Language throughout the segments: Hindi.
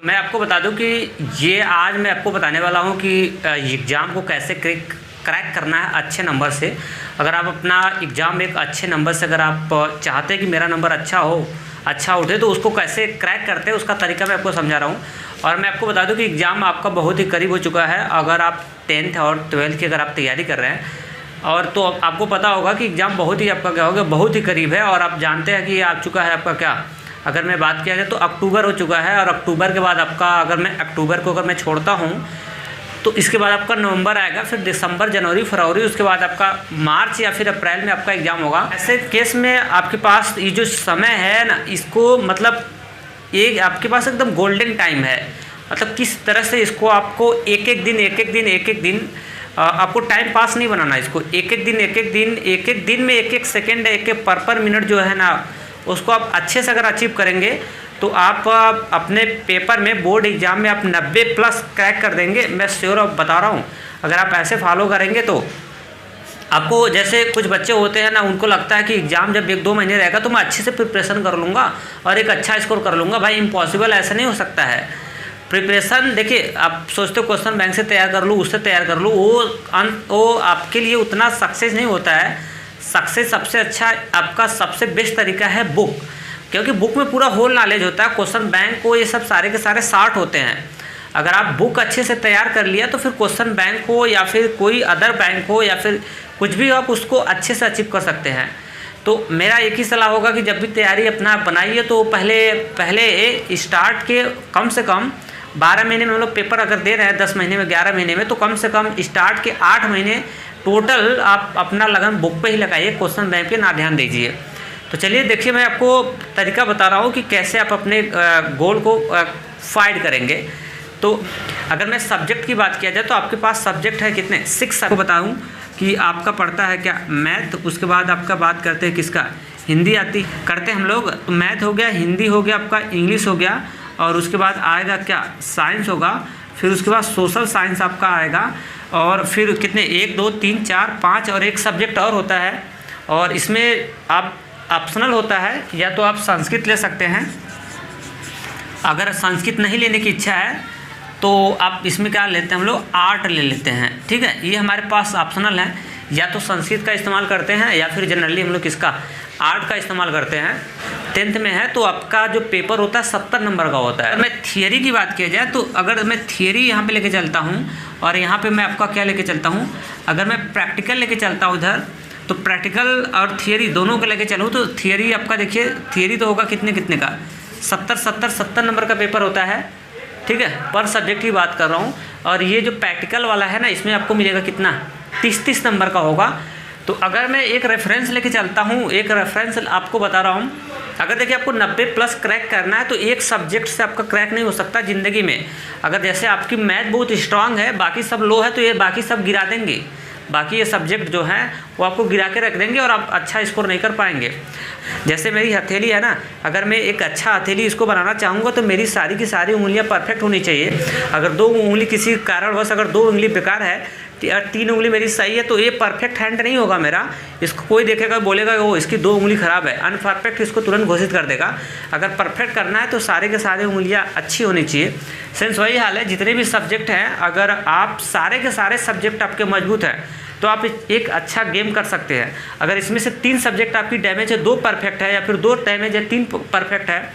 मैं आपको बता दूं कि ये आज मैं आपको बताने वाला हूं कि एग्ज़ाम को कैसे क्रैक करना है अच्छे नंबर से। अगर आप अपना एग्ज़ाम एक अच्छे नंबर से अगर आप चाहते हैं कि मेरा नंबर अच्छा उठे तो उसको कैसे क्रैक करते हैं उसका तरीका मैं आपको समझा रहा हूँ। और मैं आपको बता दूं कि एग्ज़ाम आपका बहुत ही करीब हो चुका है। अगर आप 10th और 12th की अगर आप तैयारी कर रहे हैं और तो आपको पता होगा कि एग्ज़ाम बहुत ही आपका क्या होगा, बहुत ही करीब है। और आप जानते हैं कि आ चुका है आपका क्या, अगर मैं बात किया जाए तो अक्टूबर हो चुका है। और अक्टूबर के बाद आपका अगर मैं अक्टूबर को अगर मैं छोड़ता हूँ तो इसके बाद आपका नवंबर आएगा, फिर दिसंबर, जनवरी, फरवरी, उसके बाद आपका मार्च या फिर अप्रैल में आपका एग्ज़ाम होगा। ऐसे केस में आपके पास ये जो समय है ना, इसको मतलब एक आपके पास एकदम गोल्डन टाइम है। मतलब किस तरह से इसको आपको एक एक दिन आपको टाइम पास नहीं बनाना। इसको एक एक दिन में एक सेकेंड, एक पर मिनट जो है ना, उसको आप अच्छे से अगर अचीव करेंगे तो आप अपने पेपर में, बोर्ड एग्ज़ाम में आप 90+ क्रैक कर देंगे। मैं श्योर बता रहा हूँ। अगर आप ऐसे फॉलो करेंगे तो आपको, जैसे कुछ बच्चे होते हैं ना, उनको लगता है कि एग्ज़ाम जब 1-2 महीने रहेगा तो मैं अच्छे से प्रिपरेशन कर लूँगा और एक अच्छा स्कोर कर लूँगा। भाई इम्पॉसिबल, ऐसा नहीं हो सकता है। प्रिपरेशन देखिए, आप सोचते हो क्वेश्चन बैंक से तैयार कर लूँ, उससे तैयार कर लूँ, वो आपके लिए उतना सक्सेस नहीं होता है। सक्सेस सबसे अच्छा, आपका सबसे बेस्ट तरीका है बुक, क्योंकि बुक में पूरा होल नॉलेज होता है। क्वेश्चन बैंक को ये सब सारे के सारे 60 होते हैं। अगर आप बुक अच्छे से तैयार कर लिया तो फिर क्वेश्चन बैंक हो या फिर कोई अदर बैंक हो या फिर कुछ भी, आप उसको अच्छे से अचीव कर सकते हैं। तो मेरा एक ही सलाह होगा कि जब भी तैयारी अपना बनाइए तो पहले स्टार्ट के कम से कम 12 महीने में हम लोग पेपर अगर दे रहे हैं, 10 महीने में, 11 महीने में, तो कम से कम स्टार्ट के 8 महीने टोटल आप अपना लगन बुक पे ही लगाइए, क्वेश्चन बैंक पे ना ध्यान दीजिए। तो चलिए देखिए, मैं आपको तरीका बता रहा हूँ कि कैसे आप अपने गोल को फाइट करेंगे। तो अगर मैं सब्जेक्ट की बात किया जाए तो आपके पास सब्जेक्ट है कितने, 6। आपको बताऊँ कि आपका पढ़ता है क्या, मैथ। उसके बाद आपका बात करते हैं किसका, हिंदी आती करते हैं हम लोग। तो मैथ हो गया, हिंदी हो गया, आपका इंग्लिश हो गया, और उसके बाद आएगा क्या, साइंस होगा। फिर उसके बाद सोशल साइंस आपका आएगा। और फिर कितने, 1 2 3 4 5 और एक सब्जेक्ट और होता है। और इसमें आप ऑप्शनल होता है, या तो आप संस्कृत ले सकते हैं। अगर संस्कृत नहीं लेने की इच्छा है तो आप इसमें क्या लेते हैं, हम लोग आर्ट ले लेते हैं। ठीक है, ये हमारे पास ऑप्शनल है। या तो संस्कृत का इस्तेमाल करते हैं या फिर जनरली हम लोग किसका, आर्ट का इस्तेमाल करते हैं। 10th में है तो आपका जो पेपर होता है 70 नंबर का होता है। मैं थियरी की बात किया जाए तो अगर मैं थियरी यहाँ पे लेके चलता हूँ और यहाँ पे मैं आपका क्या लेके चलता हूँ, अगर मैं प्रैक्टिकल लेके चलता हूँ इधर, तो प्रैक्टिकल और थियरी दोनों को लेके चलूँ तो थियरी आपका देखिए, थियरी तो होगा कितने का, 70 नंबर का पेपर होता है। ठीक है, पर सब्जेक्ट की बात कर रहा हूँ। और ये जो प्रैक्टिकल वाला है ना, इसमें आपको मिलेगा कितना, 30 नंबर का होगा। तो अगर मैं एक रेफरेंस लेके चलता हूँ, एक रेफरेंस आपको बता रहा हूँ, अगर देखिए आपको 90+ क्रैक करना है तो एक सब्जेक्ट से आपका क्रैक नहीं हो सकता ज़िंदगी में। अगर जैसे आपकी मैथ बहुत स्ट्रांग है, बाकी सब लो है, तो ये बाकी सब गिरा देंगे। बाकी ये सब्जेक्ट जो हैं वो आपको गिरा के रख देंगे और आप अच्छा स्कोर नहीं कर पाएंगे। जैसे मेरी हथेली है ना, अगर मैं एक अच्छा हथेली इसको बनाना चाहूँगा तो मेरी सारी की सारी उंगलियां परफेक्ट होनी चाहिए। अगर 2 उंगली किसी कारणवश, अगर 2 उंगली बेकार है, 3 उंगली मेरी सही है, तो ये परफेक्ट हैंड नहीं होगा मेरा। इसको कोई देखेगा, बोलेगा वो इसकी 2 उंगली ख़राब है, अनपरफेक्ट, इसको तुरंत घोषित कर देगा। अगर परफेक्ट करना है तो सारे के सारे उंगलियां अच्छी होनी चाहिए। सेंस वही हाल है, जितने भी सब्जेक्ट हैं, अगर आप सारे के सारे सब्जेक्ट आपके मजबूत हैं तो आप एक अच्छा गेम कर सकते हैं। अगर इसमें से 3 सब्जेक्ट आपकी डैमेज है, 2 परफेक्ट है, या फिर 2 डैमेज है, 3 परफेक्ट है,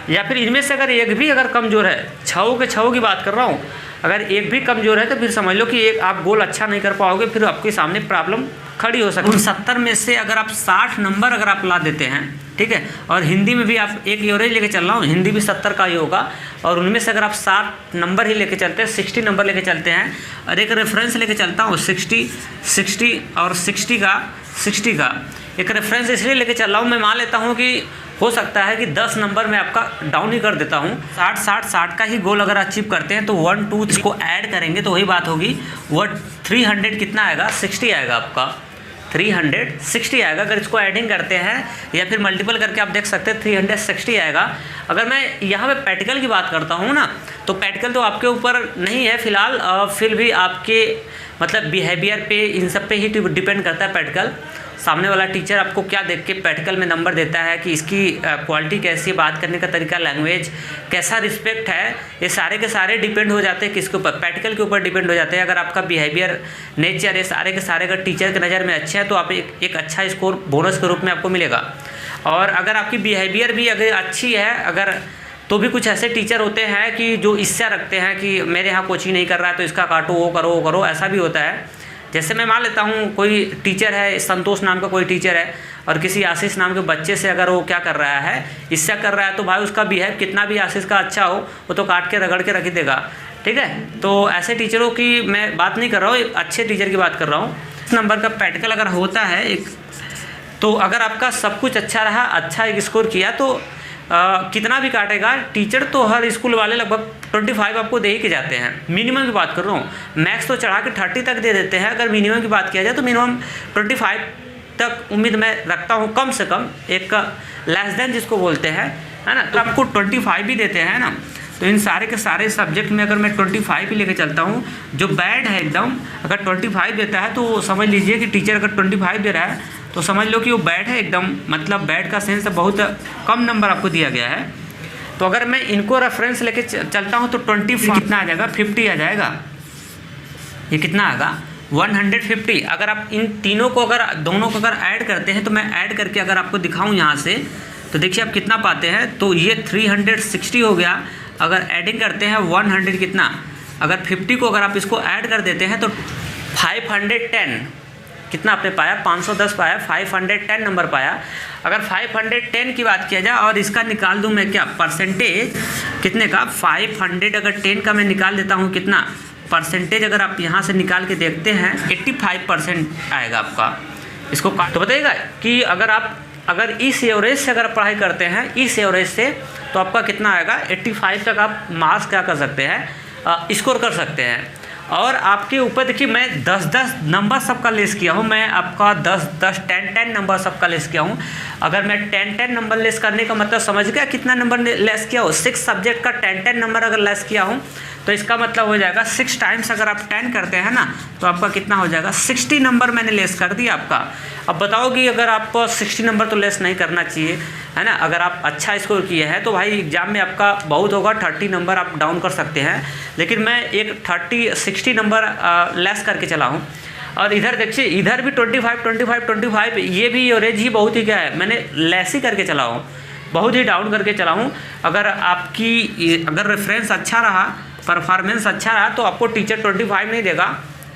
या फिर इनमें से अगर एक भी अगर कमज़ोर है, 6 की बात कर रहा हूँ, अगर एक भी कमज़ोर है तो फिर समझ लो कि एक आप गोल अच्छा नहीं कर पाओगे, फिर आपके सामने प्रॉब्लम खड़ी हो सकती है। उन 70 में से अगर आप 60 नंबर अगर आप ला देते हैं, ठीक है, और हिंदी में भी आप एक एवरेज लेके चल रहा हूँ, हिंदी भी 70 का ही होगा, और उनमें से अगर आप 60 नंबर ही लेके चलते हैं, 60 नंबर लेके चलते हैं, और एक रेफरेंस लेके चलता हूँ 60 और 60 का एक रेफरेंस इसलिए लेके चल रहा हूँ, मैं मान लेता हूँ कि हो सकता है कि 10 नंबर में आपका डाउन ही कर देता हूँ। 60 का ही गोल अगर अचीव करते हैं तो 1 2 इसको ऐड करेंगे तो वही बात होगी, वो 300 कितना आएगा, 60 आएगा आपका, 360 आएगा। अगर इसको ऐडिंग करते हैं या फिर मल्टीपल करके आप देख सकते हैं 360 आएगा। अगर मैं यहाँ पे प्रैक्टिकल की बात करता हूँ ना, तो प्रैक्टिकल तो आपके ऊपर नहीं है फिलहाल, फिर भी आपके मतलब बिहेवियर पे, इन सब पे ही डिपेंड करता है प्रैक्टिकल। सामने वाला टीचर आपको क्या देख के प्रैक्टिकल में नंबर देता है, कि इसकी क्वालिटी कैसी, बात करने का तरीका, लैंग्वेज कैसा, रिस्पेक्ट है, ये सारे के सारे डिपेंड हो जाते हैं किसके ऊपर, प्रैक्टिकल के ऊपर डिपेंड हो जाते हैं। अगर आपका बिहेवियर, नेचर, ये सारे के सारे अगर टीचर की नज़र में अच्छे हैं तो आप एक अच्छा स्कोर बोनस के रूप में आपको मिलेगा। और अगर आपकी बिहेवियर भी अगर अच्छी है, अगर तो भी कुछ ऐसे टीचर होते हैं कि जो इच्छा रखते हैं कि मेरे यहाँ कोचिंग नहीं कर रहा है तो इसका काटो, वो करो, ऐसा भी होता है। जैसे मैं मान लेता हूँ कोई टीचर है, संतोष नाम का कोई टीचर है, और किसी आशीष नाम के बच्चे से अगर वो क्या कर रहा है, इच्छा कर रहा है, तो भाई उसका बिहेव कितना भी आशीष का अच्छा हो, वो तो काट के रगड़ के रख देगा, ठीक है। तो ऐसे टीचरों की मैं बात नहीं कर रहा हूँ, एक अच्छे टीचर की बात कर रहा हूँ। इस नंबर का प्रैक्टिकल अगर होता है एक, तो अगर आपका सब कुछ अच्छा रहा, अच्छा एक स्कोर किया, तो कितना भी काटेगा टीचर, तो हर स्कूल वाले लगभग 25 आपको दे ही के जाते हैं। मिनिमम की बात कर रहा हूँ, मैक्स तो चढ़ा के 30 तक दे देते हैं। अगर मिनिमम की बात किया जाए तो मिनिमम 25 तक उम्मीद मैं रखता हूँ, कम से कम एक लेस देन जिसको बोलते हैं, है ना। तो आपको 25 भी देते हैं ना। तो इन सारे के सारे सब्जेक्ट में अगर मैं 25 ही लेके चलता हूँ, जो बैड है एकदम, अगर 25 देता है तो समझ लीजिए कि टीचर अगर 25 दे रहा है तो समझ लो कि वो बैड है एकदम, मतलब बैड का सेंस बहुत कम नंबर आपको दिया गया है। तो अगर मैं इनको रेफरेंस लेके चलता हूँ तो 25 कितना आ जाएगा, 50 आ जाएगा। ये कितना आएगा, 150। अगर आप इन तीनों को, अगर दोनों को अगर ऐड करते हैं, तो मैं ऐड करके अगर आपको दिखाऊँ यहाँ से, तो देखिए आप कितना पाते हैं। तो ये 360 हो गया। अगर एडिंग करते हैं 100 कितना, अगर 50 को अगर आप इसको ऐड कर देते हैं तो 510 कितना आपने पाया, 510 पाया, 510 नंबर पाया। अगर 510 की बात किया जाए और इसका निकाल दूं मैं क्या परसेंटेज, कितने का, 500 अगर 10 का मैं निकाल देता हूं, कितना परसेंटेज अगर आप यहां से निकाल के देखते हैं 85% आएगा आपका। इसको तो बताइएगा कि अगर इस एवरेज से अगर पढ़ाई करते हैं, इस एवरेज से, तो आपका कितना आएगा, 85 तक आप मार्क्स क्या कर सकते हैं, स्कोर कर सकते हैं। और आपके ऊपर देखिए मैं 10-10 नंबर सबका लेस किया हूँ, मैं आपका 10-10 10-10 नंबर सबका लेस किया हूँ। अगर मैं 10-10 नंबर लेस करने का मतलब समझ गया कितना नंबर लेस किया हो, 6 सब्जेक्ट का 10-10 नंबर अगर लेस किया हूँ, तो इसका मतलब हो जाएगा 6 टाइम्स अगर आप 10 करते हैं ना, तो आपका कितना हो जाएगा, 60 नंबर मैंने लेस कर दिया आपका। अब बताओ कि अगर आप 60 नंबर तो लेस नहीं करना चाहिए, है ना। अगर आप अच्छा स्कोर किए हैं तो भाई एग्जाम में आपका बहुत होगा, 30 नंबर आप डाउन कर सकते हैं। लेकिन मैं एक 60 नंबर लेस करके चला हूँ। और इधर देखिए, इधर भी 25, ये भी एवरेज ही बहुत ही क्या है, मैंने लेस ही करके चला हूँ, बहुत ही डाउन करके चला हूँ। अगर आपकी अगर रेफरेंस अच्छा रहा, परफॉर्मेंस अच्छा रहा, तो आपको टीचर 25 नहीं देगा।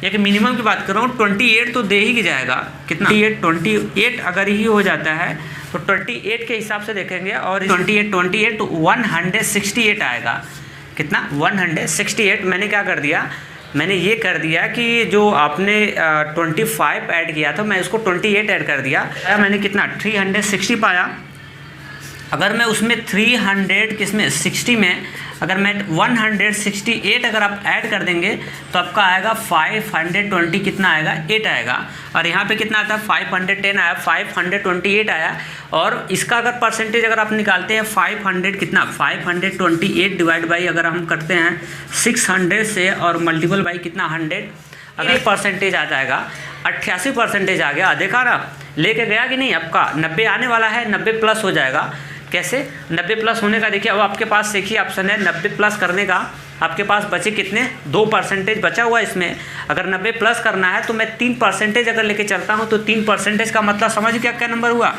एक मिनिमम की बात कर रहा हूँ, 28 तो दे ही जाएगा। कितना, 28 अगर ही हो जाता है तो 28 के हिसाब से देखेंगे, और 28 168 आएगा। कितना, 168। मैंने क्या कर दिया, मैंने ये कर दिया कि जो आपने 25 ऐड किया था, मैं उसको 28 ऐड कर दिया। मैंने कितना, 360 पाया। अगर मैं उसमें 300 किसमें 60 में अगर मैं 168 अगर आप ऐड कर देंगे तो आपका आएगा 520, कितना आएगा, 8 आएगा। और यहाँ पे कितना आता है, 510 आया, 528 आया। और इसका अगर परसेंटेज अगर आप निकालते हैं 500 कितना, 528 डिवाइड बाई अगर हम करते हैं 600 से और मल्टीपल बाई कितना 100, अगर परसेंटेज आ जाएगा 88% आ गया। देखा ना, लेके गया कि नहीं, आपका 90 आने वाला है, 90 प्लस हो जाएगा। कैसे 90 प्लस होने का, देखिए अब आपके पास एक ही ऑप्शन है 90 प्लस करने का। आपके पास बचे कितने, 2% बचा हुआ है इसमें। अगर 90 प्लस करना है तो मैं 3% अगर लेके चलता हूँ, तो 3% का मतलब समझ क्या नंबर हुआ,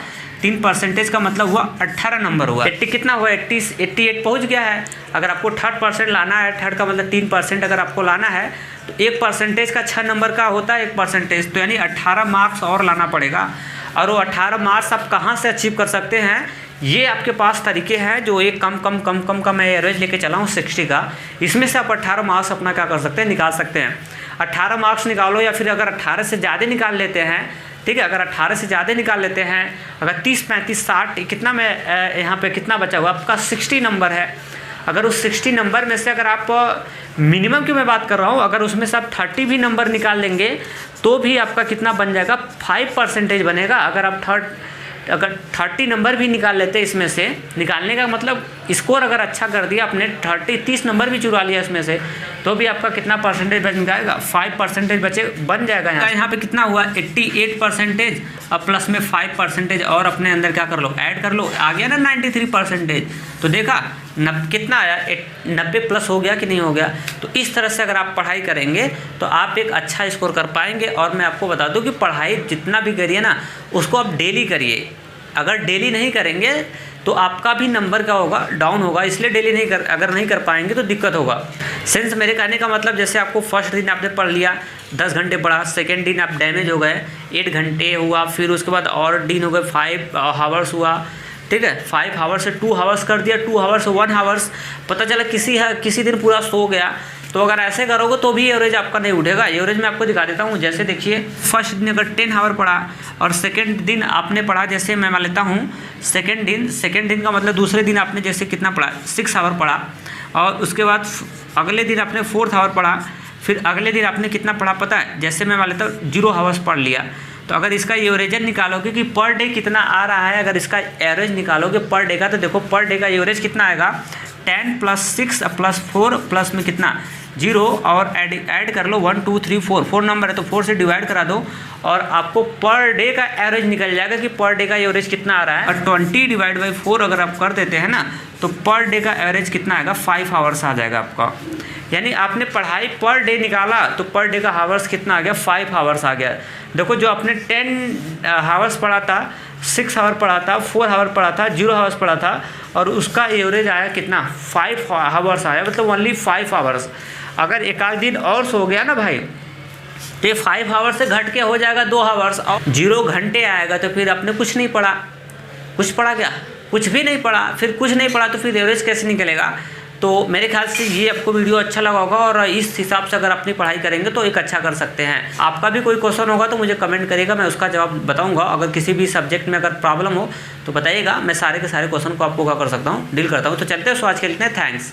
3% का मतलब हुआ 18 नंबर हुआ। 80 कितना हुआ, 88 पहुँच गया है। अगर आपको 3% लाना है, 3 का मतलब 3% अगर आपको लाना है, तो 1% का 6 नंबर का होता है 1%, तो यानी 18 मार्क्स और लाना पड़ेगा। और वो 18 मार्क्स आप कहाँ से अचीव कर सकते हैं, ये आपके पास तरीके हैं। जो एक कम मैं एवरेज लेके चला हूँ 60 का, इसमें से आप 18 मार्क्स अपना क्या कर सकते हैं, निकाल सकते हैं। 18 मार्क्स निकालो, या फिर अगर 18 से ज़्यादा निकाल लेते हैं, ठीक है, अगर 18 से ज़्यादा निकाल लेते हैं, अगर 30, 35, 60 कितना मैं यहाँ पे कितना बचा हुआ आपका 60 नंबर है। अगर उस 60 नंबर में से अगर आप मिनिमम की मैं बात कर रहा हूँ, अगर उसमें से आप 30 भी नंबर निकाल लेंगे तो भी आपका कितना बन जाएगा, 5% बनेगा। अगर आप अगर 30 नंबर भी निकाल लेते इसमें से, निकालने का मतलब स्कोर अगर अच्छा कर दिया आपने, 30 नंबर भी चुरा लिया इसमें से, तो भी आपका कितना परसेंटेज बच जाएगा, 5% बचे बन जाएगा। यहाँ पे कितना हुआ 88% और प्लस में 5% और अपने अंदर क्या कर लो, ऐड कर लो, आ गया ना 93%। तो देखा कितना आया, 90 प्लस हो गया कि नहीं हो गया। तो इस तरह से अगर आप पढ़ाई करेंगे तो आप एक अच्छा स्कोर कर पाएंगे। और मैं आपको बता दूं कि पढ़ाई जितना भी करिए ना, उसको आप डेली करिए। अगर डेली नहीं करेंगे तो आपका भी नंबर क्या होगा, डाउन होगा। इसलिए डेली अगर नहीं कर पाएंगे तो दिक्कत होगा। सेंस मेरे कहने का मतलब, जैसे आपको फर्स्ट दिन आपने पढ़ लिया 10 घंटे पढ़ा, सेकेंड दिन आप डैमेज हो गए 8 घंटे हुआ, फिर उसके बाद और दिन हो गए 5 आवर्स हुआ, ठीक है, 5 आवर्स से 2 आवर्स कर दिया, 2 आवर्स से 1 आवर्स, पता चला किसी दिन पूरा सो गया। तो अगर ऐसे करोगे तो भी एवरेज आपका नहीं उठेगा। एवरेज मैं आपको दिखा देता हूँ। जैसे देखिए फर्स्ट दिन अगर 10 आवर पढ़ा और सेकंड दिन आपने पढ़ा, जैसे मैं मान लेता हूँ सेकंड दिन का मतलब दूसरे दिन आपने जैसे कितना पढ़ा 6 आवर पढ़ा, और उसके बाद अगले दिन आपने 4th आवर पढ़ा, फिर अगले दिन आपने कितना पढ़ा पता है, जैसे मैं मान लेता हूँ 0 आवर्स पढ़ लिया। तो अगर इसका एवरेज निकालोगे कि पर डे कितना आ रहा है, अगर इसका एवरेज निकालोगे पर डे का, तो देखो पर डे का एवरेज कितना आएगा, 10 + 6 + 4 प्लस में कितना 0 और ऐड कर लो 1 2 3 4 नंबर है तो 4 से डिवाइड करा दो और आपको पर डे का एवरेज निकल जाएगा कि पर डे का एवरेज कितना आ रहा है। और 20/4 अगर आप कर देते हैं ना, तो पर डे का एवरेज कितना आएगा, 5 आवर्स आ जाएगा आपका। यानी आपने पढ़ाई पर डे निकाला तो पर डे का आवर्स कितना आ गया, 5 आवर्स आ गया। देखो जो आपने 10 आवर्स पढ़ा था, 6 आवर पढ़ा था, 4 आवर पढ़ा था, 0 आवर्स पढ़ा था, और उसका एवरेज आया कितना, 5 आवर्स आया, मतलब ओनली 5 आवर्स। अगर एक आध दिन और सो गया ना भाई, तो ये 5 आवर्स से घट के हो जाएगा 2 आवर्स, और 0 घंटे आएगा। तो फिर आपने कुछ नहीं पढ़ा, कुछ पढ़ा क्या, कुछ भी नहीं पढ़ा। फिर कुछ नहीं पढ़ा तो फिर एवरेज कैसे निकलेगा। तो मेरे ख्याल से ये आपको वीडियो अच्छा लगा होगा, और इस हिसाब से अगर अपनी पढ़ाई करेंगे तो एक अच्छा कर सकते हैं। आपका भी कोई क्वेश्चन होगा तो मुझे कमेंट करिएगा, मैं उसका जवाब बताऊंगा। अगर किसी भी सब्जेक्ट में अगर प्रॉब्लम हो तो बताइएगा, मैं सारे के सारे क्वेश्चन को आपको क्या कर सकता हूँ, डील करता हूँ। तो चलते हैं, सो आज के लिए थैंक्स।